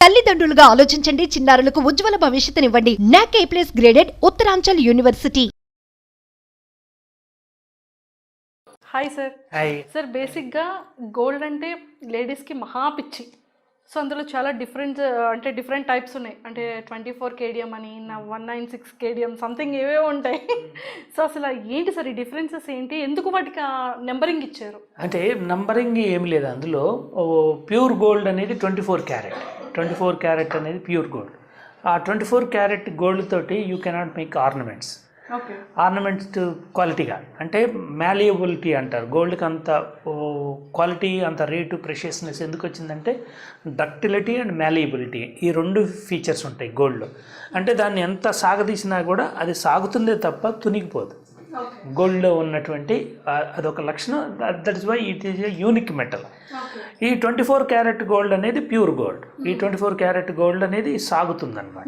తల్లిదండ్రులుగా ఆలోచించండి, చిన్నారులకు ఉజ్వల భవిష్యత్తునివ్వండి. NAC A+ graded Uttaranchal university. Hi sir. Hi sir, బేసిక్గా గోల్డ్ అంటే లేడీస్కి మహా పిచ్చి. సో అందులో చాలా డిఫరెంట్ టైప్స్ ఉన్నాయి. అంటే 24 kdm అని, 196 kdm సంథింగ్ ఏవేవో ఉంటాయి. సో అసలు ఏంటి సార్ ఈ డిఫరెన్సెస్ ఏంటి, ఎందుకు వాటికి నెంబరింగ్ ఇచ్చారు? అంటే నంబరింగ్ ఏమి లేదు, అందులో ప్యూర్ గోల్డ్ అనేది 24 క్యారెట్. 24 క్యారెట్ అనేది ప్యూర్ గోల్డ్. ఆ 24 క్యారెట్ గోల్డ్ తోటి you cannot make ornaments. Okay. Ornaments క్వాలిటీగా అంటే మ్యాలియబిలిటీ అంటారు. గోల్డ్కి అంత క్వాలిటీ, అంత రేటు, ప్రెషియస్నెస్ ఎందుకు వచ్చిందంటే డక్టిలిటీ అండ్ మ్యాలియబిలిటీ, ఈ రెండు ఫీచర్స్ ఉంటాయి గోల్డ్లో. అంటే దాన్ని ఎంత సాగదీసినా కూడా అది సాగుతుందే తప్ప తునిగిపోదు. గోల్డ్లో ఉన్నటువంటి అదొక లక్షణం. That is why it is a unique metal. ఈ 24 క్యారెట్ గోల్డ్ అనేది ప్యూర్ గోల్డ్. ఈ 24 క్యారెట్ గోల్డ్ అనేది సాగుతుందన్నమాట.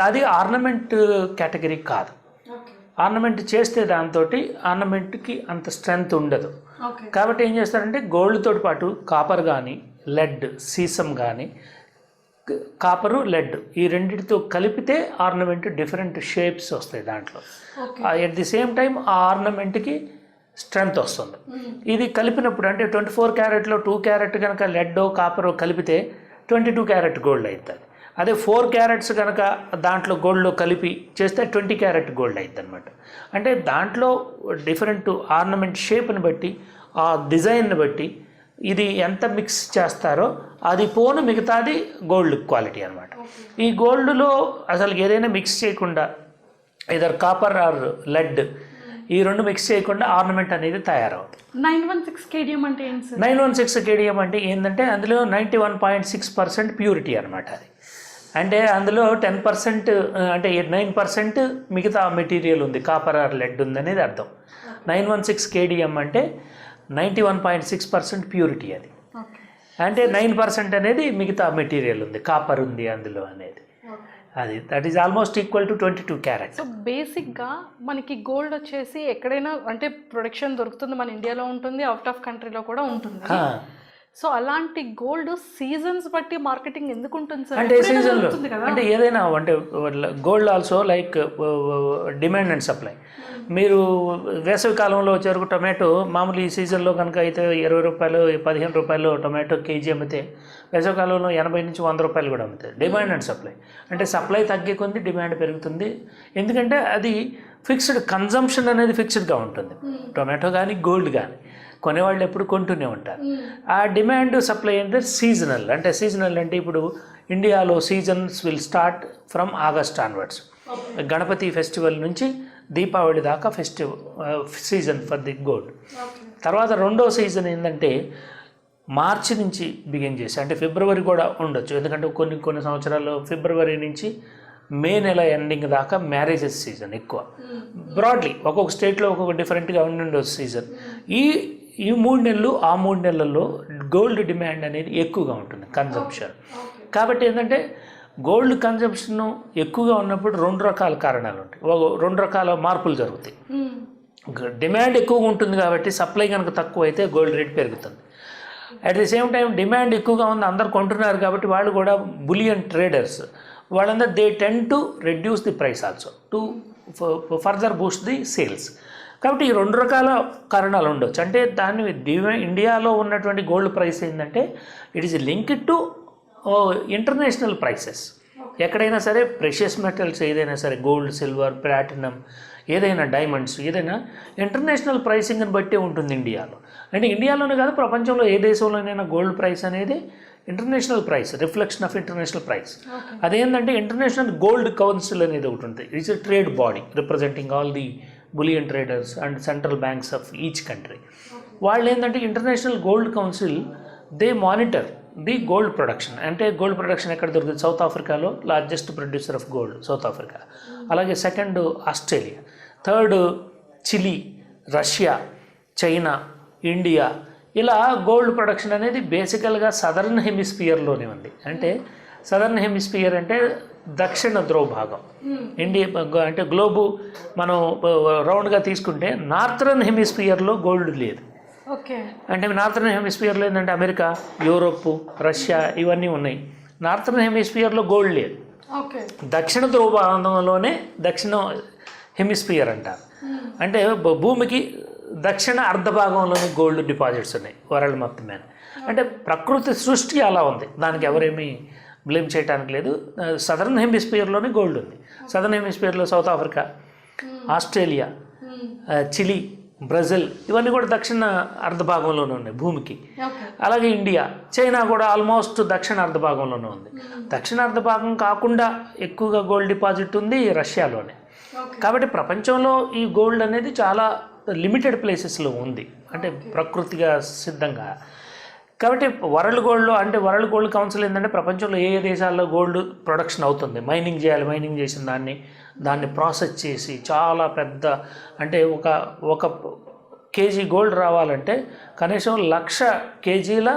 అది ఆర్నమెంట్ కేటగిరీ కాదు. ఆర్నమెంట్ చేస్తే దాంతో ఆర్నమెంట్కి అంత స్ట్రెంగ్త్ ఉండదు. కాబట్టి ఏం చేస్తారంటే గోల్డ్తో పాటు కాపర్ కానీ, లెడ్, సీసం కానీ, కాపరు, లెడ్ ఈ రెండింటితో కలిపితే ఆర్నమెంట్ డిఫరెంట్ షేప్స్ వస్తాయి దాంట్లో. ఎట్ ది సేమ్ టైం ఆ ఆర్నమెంట్కి స్ట్రెంగ్త్ వస్తుంది. ఇది కలిపినప్పుడు అంటే 24 క్యారెట్లో 2 క్యారెట్ కనుక లెడ్డో కాపరో కలిపితే 22 క్యారెట్ గోల్డ్ అవుతుంది. అదే 4 క్యారెట్స్ కనుక దాంట్లో గోల్డ్లో కలిపి చేస్తే 20 క్యారెట్ గోల్డ్ అవుతుంది అనమాట. అంటే దాంట్లో డిఫరెంట్ ఆర్నమెంట్ షేప్ని బట్టి, ఆ డిజైన్ని బట్టి ఇది ఎంత మిక్స్ చేస్తారో అది పోను మిగతాది గోల్డ్ క్వాలిటీ అనమాట. ఈ గోల్డ్లో అసలు ఏదైనా మిక్స్ చేయకుండా ఇదర్ కాపర్ ఆర్ లెడ్ ఈ రెండు మిక్స్ చేయకుండా ఆర్నమెంట్ అనేది తయారవుతుంది. 916 kdm అంటే ఏంటి సార్? 916 kdm అంటే ఏంటంటే అందులో 91.6% ప్యూరిటీ అనమాట. అది అంటే అందులో 10% అంటే 9% మిగతా మెటీరియల్ ఉంది, కాపర్ ఆర్ లెడ్ ఉందనేది అర్థం. 916 kdm అంటే 91.6% ప్యూరిటీ. అది అంటే 9% అనేది మిగతా మెటీరియల్ ఉంది, కాపర్ ఉంది అందులో అనేది. అది that is almost equal to 22 carrot. So బేసిక్గా మనకి గోల్డ్ వచ్చేసి ఎక్కడైనా అంటే ప్రొడక్షన్ దొరుకుతుంది, మన ఇండియాలో ఉంటుంది, అవుట్ ఆఫ్ కంట్రీలో కూడా ఉంటుంది. సో అలాంటి గోల్డ్ సీజన్స్ బట్టి మార్కెటింగ్ ఎందుకు ఉంటుంది సార్? అంటే సీజన్లో అంటే ఏదైనా అంటే gold also like demand and supply. మీరు వేసవి కాలంలో వచ్చేవరకు టొమాటో మామూలు ఈ సీజన్లో కనుక అయితే 20 రూపాయలు 15 రూపాయలు టొమాటో కేజీ అమ్మితే వేసవి కాలంలో 80 నుంచి 100 రూపాయలు కూడా అమ్ముతాయి. డిమాండ్ అండ్ సప్లై అంటే సప్లై తగ్గే కొద్ది డిమాండ్ పెరుగుతుంది. ఎందుకంటే అది ఫిక్స్డ్ కన్జంప్షన్ అనేది ఫిక్స్డ్గా ఉంటుంది. టొమాటో కానీ గోల్డ్ కానీ కొనేవాళ్ళు ఎప్పుడు కొంటూనే ఉంటారు. ఆ డిమాండ్ సప్లై అంటే సీజనల్. అంటే సీజనల్ అంటే ఇప్పుడు ఇండియాలో seasons will start from August onwards. Ganapati festival నుంచి దీపావళి దాకా సీజన్ ఫర్ ది గోల్డ్. తర్వాత రెండో సీజన్ ఏంటంటే మార్చి నుంచి బిగిన్ చేసి, అంటే ఫిబ్రవరి కూడా ఉండొచ్చు. ఎందుకంటే కొన్ని సంవత్సరాల్లో ఫిబ్రవరి నుంచి మే నెల ఎండింగ్ దాకా మ్యారేజెస్ సీజన్ ఎక్కువ. బ్రాడ్లీ ఒక్కొక్క స్టేట్లో ఒక్కొక్క డిఫరెంట్గా ఉండొచ్చు సీజన్. ఈ 3 నెలలు ఆ 3 నెలల్లో గోల్డ్ డిమాండ్ అనేది ఎక్కువగా ఉంటుంది, కన్జంప్షన్. కాబట్టి ఏంటంటే గోల్డ్ కన్జంప్షన్ ఎక్కువగా ఉన్నప్పుడు 2 రకాల కారణాలు ఉంటాయి, 2 రకాల మార్పులు జరుగుతాయి. డిమాండ్ ఎక్కువగా ఉంటుంది కాబట్టి సప్లై కనుక తక్కువ అయితే గోల్డ్ రేట్ పెరుగుతుంది. At the same time demand ఎక్కువగా ఉంది, అందరు కొంటున్నారు కాబట్టి వాళ్ళు కూడా బులియన్ ట్రేడర్స్ వాళ్ళందరూ they tend to reduce the price also to further Boost the sales. కాబట్టి ఈ 2 రకాల కారణాలు ఉండొచ్చు. అంటే దాన్ని ఇండియాలో ఉన్నటువంటి గోల్డ్ ప్రైస్ ఏంటంటే it is linked to international prices. ఎక్కడైనా సరే ప్రెషియస్ మెటల్స్ ఏదైనా సరే గోల్డ్, సిల్వర్, ప్లాటినం, ఏదైనా డైమండ్స్, ఏదైనా ఇంటర్నేషనల్ ప్రైసింగ్ని బట్టే ఉంటుంది ఇండియాలో. అంటే ఇండియాలోనే కాదు, ప్రపంచంలో ఏ దేశంలోనైనా గోల్డ్ ప్రైస్ అనేది international price, reflection of international price. అదేంటంటే ఇంటర్నేషనల్ గోల్డ్ కౌన్సిల్ అనేది ఒకటి ఉంటుంది. It's a trade body representing all the bullion traders and central banks of each country. వాళ్ళు ఏంటంటే international gold council they monitor the gold production. అంటే gold production ఎక్కడ దొరుకుతుంది? South ఆఫ్రికాలో largest producer of gold South Africa, అలాగే second Australia, third Chile, Russia, China, India. ఇలా gold production అనేది బేసికల్గా సదర్న్ హెమిస్ఫియర్లోనే ఉంది. అంటే సదర్న్ హెమిస్ఫియర్ అంటే దక్షిణ ధ్రువ భాగం. ఇండియా అంటే గ్లోబు మనం రౌండ్గా తీసుకుంటే నార్థరన్ హెమిస్ఫియర్లో గోల్డ్ లేదు. ఓకే. అంటే నార్థరన్ హెమిస్ఫియర్లో ఏంటంటే అమెరికా, యూరోప్, రష్యా ఇవన్నీ ఉన్నాయి. నార్థన్ హెమిస్ఫియర్లో గోల్డ్ లేదు. ఓకే. దక్షిణ ధ్రువభాగంలోనే దక్షిణ హెమిస్ఫియర్ అంటారు. అంటే భూమికి దక్షిణ అర్ధ భాగంలోనే గోల్డ్ డిపాజిట్స్ ఉన్నాయి వరల్డ్ మొత్తం మీద. అంటే ప్రకృతి సృష్టి అలా ఉంది, దానికి ఎవరేమీ బ్లేమ్ చేయడానికి లేదు. సదరన్ హెమిస్ఫియర్లోనే గోల్డ్ ఉంది. సదరన్ హెమిస్ఫియర్లో South Africa, Australia, Chile, Brazil ఇవన్నీ కూడా దక్షిణ అర్ధ భాగంలోనే ఉన్నాయి భూమికి. అలాగే ఇండియా, చైనా కూడా ఆల్మోస్ట్ దక్షిణ అర్ధ భాగంలోనే ఉంది. దక్షిణ అర్ధ భాగం కాకుండా ఎక్కువగా గోల్డ్ డిపాజిట్ ఉంది రష్యాలోనే. కాబట్టి ప్రపంచంలో ఈ గోల్డ్ అనేది చాలా లిమిటెడ్ ప్లేసెస్లో ఉంది, అంటే ప్రకృతిగా సిద్ధంగా. కాబట్టి వరల్డ్ గోల్డ్లో అంటే వరల్డ్ గోల్డ్ కౌన్సిల్ ఏంటంటే ప్రపంచంలో ఏ దేశాల్లో గోల్డ్ ప్రొడక్షన్ అవుతుంది, మైనింగ్ చేయాలి, మైనింగ్ చేసిన దాన్ని ప్రాసెస్ చేసి చాలా పెద్ద అంటే ఒక కేజీ గోల్డ్ రావాలంటే కనీసం 1,00,000 కేజీల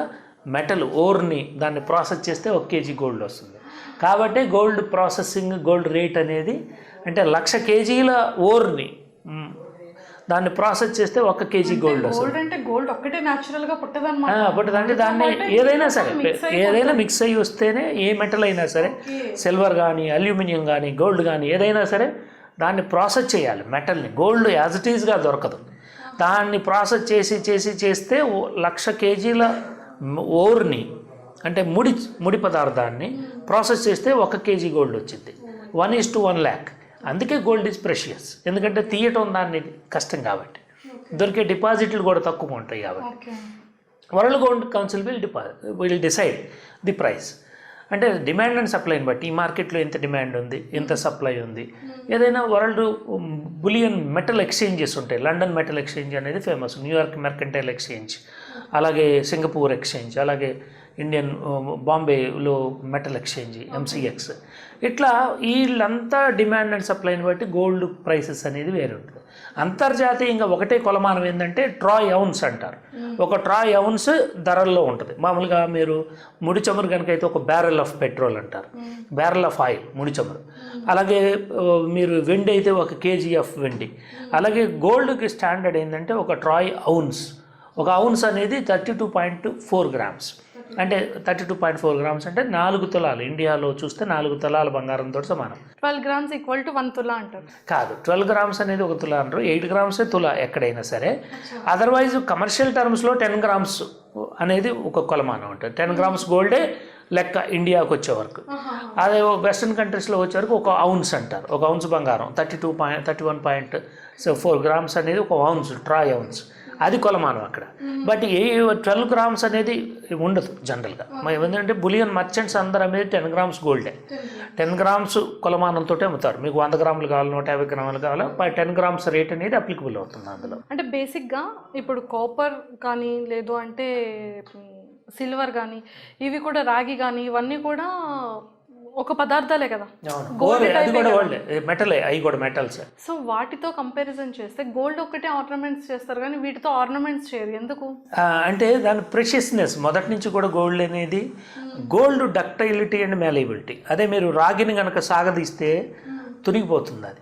మెటల్ ఓర్ని దాన్ని ప్రాసెస్ చేస్తే 1 కేజీ గోల్డ్ వస్తుంది. కాబట్టి గోల్డ్ ప్రాసెసింగ్ గోల్డ్ రేట్ అనేది అంటే 1,00,000 కేజీల ఓర్ని దాన్ని ప్రాసెస్ చేస్తే 1 కేజీ గోల్డ్ వస్తుంది. గోల్డ్ అంటే గోల్డ్ ఒక్కటే న్యాచురల్గా పుట్టదన్నమాట. పుట్టదంటే దాన్ని ఏదైనా సరే ఏదైనా మిక్స్ అయ్యి వస్తేనే ఏ మెటల్ అయినా సరే, సిల్వర్ కానీ అల్యూమినియం కానీ గోల్డ్ కానీ ఏదైనా సరే దాన్ని ప్రాసెస్ చేయాలి. మెటల్ని గోల్డ్ యాజ్ ఇట్ ఈజ్గా దొరకదు, దాన్ని ప్రాసెస్ చేస్తే 1,00,000 కేజీల ఓర్ని అంటే ముడి పదార్థాన్ని ప్రాసెస్ చేస్తే 1 కేజీ గోల్డ్ వచ్చింది. 1:1 lakh. అందుకే గోల్డ్ ఈజ్ ప్రెషియస్, ఎందుకంటే తీయటం దాన్ని కష్టం కాబట్టి, దొరికే డిపాజిట్లు కూడా తక్కువ ఉంటాయి కాబట్టి. World gold council will decide the price. అంటే డిమాండ్ అండ్ సప్లైని బట్టి ఈ మార్కెట్లో ఎంత డిమాండ్ ఉంది, ఎంత సప్లై ఉంది. ఏదైనా వరల్డ్ బులియన్ మెటల్ ఎక్స్చేంజెస్ ఉంటాయి. లండన్ మెటల్ ఎక్స్చేంజ్ అనేది ఫేమస్, న్యూయార్క్ మెర్కంటైల్ ఎక్స్చేంజ్, అలాగే సింగపూర్ ఎక్స్చేంజ్, అలాగే ఇండియన్ బాంబేలో మెటల్ ఎక్స్చేంజ్ MCX. ఇట్లా వీళ్ళంతా డిమాండ్ అండ్ సప్లైని బట్టి గోల్డ్ ప్రైసెస్ అనేది వేరే ఉంటుంది. అంతర్జాతీయంగా ఒకటే కొలమానం ఏంటంటే ట్రాయ్ ఔన్స్ అంటారు. ఒక ట్రాయ్ ఔన్స్ ధరల్లో ఉంటుంది. మామూలుగా మీరు ముడి చమురు కనుక అయితే ఒక బ్యారెల్ ఆఫ్ పెట్రోల్ అంటారు, బ్యారెల్ ఆఫ్ ఆయిల్ ముడి చమురు. అలాగే మీరు వెండి అయితే 1 కేజీ ఆఫ్ వెండి. అలాగే గోల్డ్కి స్టాండర్డ్ ఏంటంటే ఒక ట్రాయ్ ఔన్స్. ఒక ఔన్స్ అనేది 32.4 గ్రామ్స్. అంటే 32.4 గ్రామ్స్ అంటే 4 తులాలు. ఇండియాలో చూస్తే 4 తులాల బంగారంతో సమానం. 12 grams ఈక్వల్ టు 1 తులా అంటారు. కాదు, 12 గ్రామ్స్ అనేది 1 తులా అంటారు, 8 గ్రామ్సే తులా ఎక్కడైనా సరే. అదర్వైజ్ కమర్షియల్ టర్మ్స్లో 10 గ్రామ్స్ అనేది ఒక కొలమానం ఉంటుంది. 10 గ్రామ్స్ గోల్డే లెక్క ఇండియాకు వచ్చే వరకు. అదే వెస్ట్రన్ కంట్రీస్లో వచ్చే వరకు ఒక ఔన్స్ అంటారు. ఒక ఔన్స్ బంగారం 31.4 గ్రామ్స్ అనేది ఒక ఔన్స్, ట్రాయ్ ఔన్స్, అది కొలమానం అక్కడ. బట్ 12 గ్రామ్స్ అనేది ఉండదు జనరల్గా. ఎందుకంటే బులియన్ మర్చెంట్స్ అందరూ అనేది 10 గ్రామ్స్ గోల్డే. 10 గ్రామ్స్ కొలమానంతో అమ్ముతారు. మీకు 100 గ్రాములు కావాలి, 150 గ్రాములు కావాలి, 10 గ్రామ్స్ రేట్ అనేది అప్లికబుల్ అవుతుంది అందులో. అంటే బేసిక్గా ఇప్పుడు కాపర్ కానీ లేదు అంటే సిల్వర్ కానీ ఇవి కూడా రాగి కానీ ఇవన్నీ కూడా ఒక పదార్థాలే కదా, మెటలే, అవి కూడా మెటల్స్. సో వాటితో కంపారిజన్ చేస్తే గోల్డ్ ఒక్కటే ఆర్నమెంట్స్ చేస్తారు కానీ వీటితో ఆర్నమెంట్స్ చేయరు, ఎందుకు? అంటే దాని ప్రెషియస్నెస్ మొదటి నుంచి కూడా గోల్డ్ అనేది, గోల్డ్ డక్టైలిటీ అండ్ మ్యాలిబిలిటీ. అదే మీరు రాగిని కనుక సాగదీస్తే తురిగిపోతుంది అది.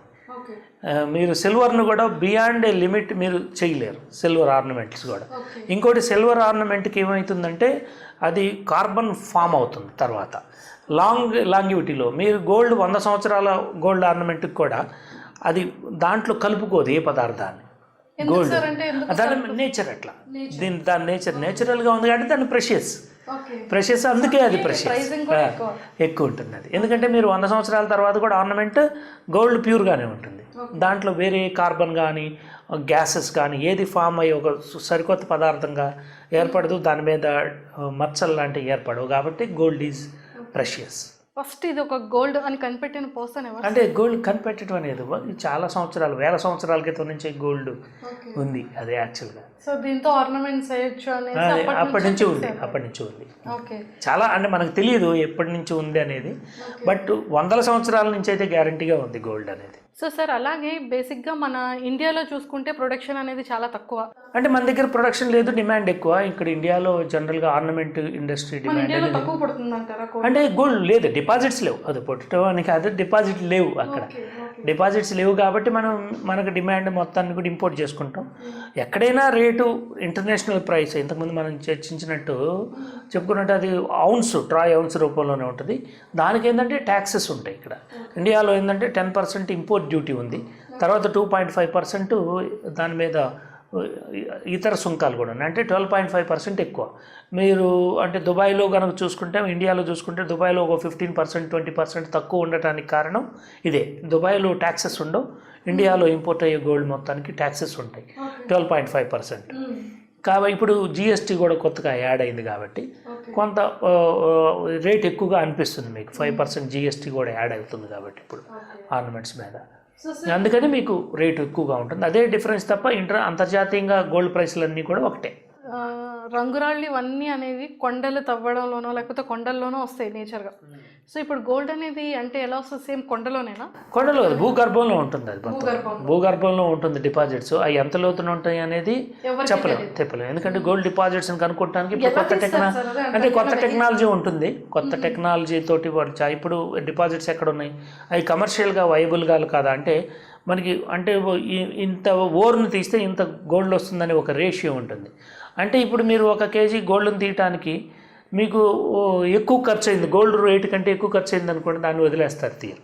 మీరు సిల్వర్ను కూడా బియాండ్ ఏ లిమిట్ మీరు చేయలేరు, సిల్వర్ ఆర్నమెంట్స్ కూడా. ఇంకోటి సిల్వర్ ఆర్నమెంట్కి ఏమవుతుందంటే అది కార్బన్ ఫామ్ అవుతుంది తర్వాత లాంగివిటీలో. మీరు గోల్డ్ 100 సంవత్సరాల గోల్డ్ ఆర్నమెంట్కి కూడా అది దాంట్లో కలుపుకోదు ఏ పదార్థాన్ని. గోల్డ్ దాని నేచర్ అట్లా, దాని నేచురల్గా ఉంది కాబట్టి దాన్ని ప్రెషియస్ అందుకే అది ప్రెషియస్ ఎక్కువ ఉంటుంది అది. ఎందుకంటే మీరు 100 సంవత్సరాల తర్వాత కూడా ఆర్నమెంట్ గోల్డ్ ప్యూర్గానే ఉంటుంది, దాంట్లో వేరే కార్బన్ కానీ గ్యాసెస్ కానీ ఏది ఫామ్ అయ్యి ఒక సరికొత్త పదార్థంగా ఏర్పడదు, దాని మీద మచ్చలు లాంటివి ఏర్పడవు. కాబట్టి గోల్డ్ ఈజ్ ప్రెషియస్. ఫస్ట్ ఇది ఒక గోల్డ్ అని కనిపెట్టిన పర్సన్ ఎవరు? అంటే గోల్డ్ కనిపెట్టడం అనేది చాలా సంవత్సరాలు, 1000 సంవత్సరాల క్రితం నుంచి గోల్డ్ ఉంది అది యాక్చువల్గా. సో దీంతో ఆర్నమెంట్స్ చేయొచ్చు అనేది అప్పటి నుంచి ఉంది. చాలా అంటే మనకు తెలియదు ఎప్పటి నుంచి ఉంది అనేది, బట్ 100 సంవత్సరాల నుంచి అయితే గ్యారంటీగా ఉంది గోల్డ్ అనేది. సో సార్ అలాగే బేసిక్గా మన ఇండియాలో చూసుకుంటే ప్రొడక్షన్ అనేది చాలా తక్కువ. అంటే మన దగ్గర ప్రొడక్షన్ లేదు, డిమాండ్ ఎక్కువ. ఇక్కడ ఇండియాలో జనరల్గా ఆర్నమెంట్ ఇండస్ట్రీ డిమాండ్ అంటే గోల్డ్ లేదు, డిపాజిట్స్ లేవు. అది పుట్టడానికి అదే డిపాజిట్ లేవు అక్కడ, డిపాజిట్స్ లేవు కాబట్టి మనకు డిమాండ్ మొత్తాన్ని కూడా ఇంపోర్ట్ చేసుకుంటాం. ఎక్కడైనా రేటు రేటు ఇంటర్నేషనల్ ప్రైస్ ఇంతకుముందు మనం చర్చించినట్టు చెప్పుకున్నట్టు అది ట్రాయ్ ఔన్స్ రూపంలోనే ఉంటుంది. దానికి ఏంటంటే ట్యాక్సెస్ ఉంటాయి. ఇక్కడ ఇండియాలో ఏంటంటే 10% ఇంపోర్ట్ డ్యూటీ ఉంది, తర్వాత 2.5% దాని మీద ఇతర సుంకాలు కూడా ఉన్నాయి, అంటే 12.5% ఎక్కువ. మీరు అంటే దుబాయ్లో కనుక చూసుకుంటే, ఇండియాలో చూసుకుంటే దుబాయ్లో ఒక 15% 20% తక్కువ ఉండటానికి కారణం ఇదే. దుబాయ్లో ట్యాక్సెస్ ఉండవు, ఇండియాలో ఇంపోర్ట్ అయ్యే గోల్డ్ మొత్తానికి ట్యాక్సెస్ ఉంటాయి 12.5%. కాబట్టి ఇప్పుడు జిఎస్టీ కూడా కొత్తగా యాడ్ అయింది కాబట్టి కొంత రేట్ ఎక్కువగా అనిపిస్తుంది మీకు. 5% జిఎస్టీ కూడా యాడ్ అవుతుంది కాబట్టి ఇప్పుడు ఆర్నమెంట్స్ మీద, అందుకని మీకు రేటు ఎక్కువగా ఉంటుంది. అదే డిఫరెన్స్ తప్ప అంతర్జాతీయంగా గోల్డ్ ప్రైస్లన్నీ కూడా ఒకటే. రంగురాళ్ళు ఇవన్నీ అనేది కొండలు తవ్వడంలోనో లేకపోతే కొండల్లోనో వస్తాయి నేచర్గా. సో ఇప్పుడు గోల్డ్ అనేది అంటే ఎలా వస్తుంది? సేమ్ కొండలోనేనా? కొండలో భూగర్భంలో ఉంటుంది, అది మొత్తం భూగర్భంలో ఉంటుంది డిపాజిట్స్. అవి ఎంత లోతున ఉంటాయి అనేది చెప్పలేము. ఎందుకంటే గోల్డ్ డిపాజిట్స్ కనుక్కోవడానికి ఇప్పుడు కొత్త టెక్నాలజీ ఉంటుంది. కొత్త టెక్నాలజీ తోటి ఇప్పుడు డిపాజిట్స్ ఎక్కడ ఉన్నాయి, అవి కమర్షియల్గా వైబుల్గా కాదా అంటే మనకి అంటే ఇంత ఓర్ని తీస్తే ఇంత గోల్డ్ వస్తుందని ఒక రేషియో ఉంటుంది. అంటే ఇప్పుడు మీరు 1 కేజీ గోల్డ్ని తీయటానికి మీకు ఎక్కువ ఖర్చు అయింది, గోల్డ్ రేటు కంటే ఎక్కువ ఖర్చు అయింది అనుకోండి, దాన్ని వదిలేస్తారు తీరు.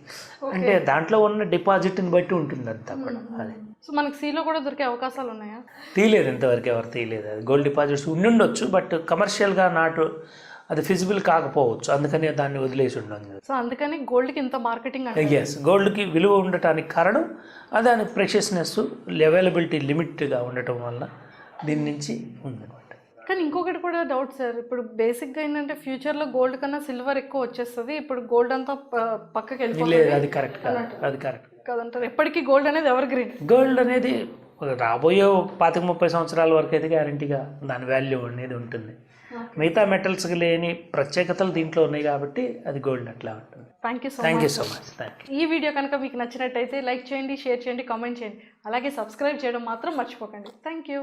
అంటే దాంట్లో ఉన్న డిపాజిట్ని బట్టి ఉంటుంది అంతా కూడా. అది సో మనకి సీలో కూడా దొరికే అవకాశాలు ఉన్నాయా? తీయలేదు, ఇంతవరకు ఎవరు తీయలేదు. అది గోల్డ్ డిపాజిట్స్ ఉండుండొచ్చు, బట్ కమర్షియల్గా అది ఫిజిబుల్ కాకపోవచ్చు, అందుకని దాన్ని వదిలేసి ఉండదు. సో అందుకని గోల్డ్కి ఇంత మార్కెటింగ్. ఎస్, గోల్డ్కి విలువ ఉండటానికి కారణం దాని ప్రెషియస్నెస్, అవైలబిలిటీ లిమిట్గా ఉండటం వల్ల దీని నుంచి ఉందన్నమాట. కానీ ఇంకొకటి కూడా డౌట్ సార్, ఇప్పుడు బేసిక్గా ఏంటంటే ఫ్యూచర్లో గోల్డ్ కన్నా సిల్వర్ ఎక్కువ వచ్చేస్తుంది, ఇప్పుడు గోల్డ్ అంతా పక్కకి వెళ్ళిపోతుంది. లేదు, అది కరెక్ట్ కాదు, అది కరెక్ట్ కాదంటారు. ఎప్పటికీ గోల్డ్ అనేది ఎవర్ గ్రీన్. గోల్డ్ అనేది రాబోయే 25-30 సంవత్సరాల వరకు అయితే గ్యారంటీగా దాని వాల్యూ అనేది ఉంటుంది. మిగతా మెటల్స్కి లేని ప్రత్యేకతలు దీంట్లో ఉన్నాయి కాబట్టి అది గోల్డ్ అట్లా ఉంటుంది. Thank you so much. ఈ వీడియో కనుక మీకు నచ్చినట్టయితే లైక్ చేయండి, షేర్ చేయండి, కామెంట్ చేయండి, అలాగే సబ్స్క్రైబ్ చేయడం మాత్రం మర్చిపోకండి. Thank you.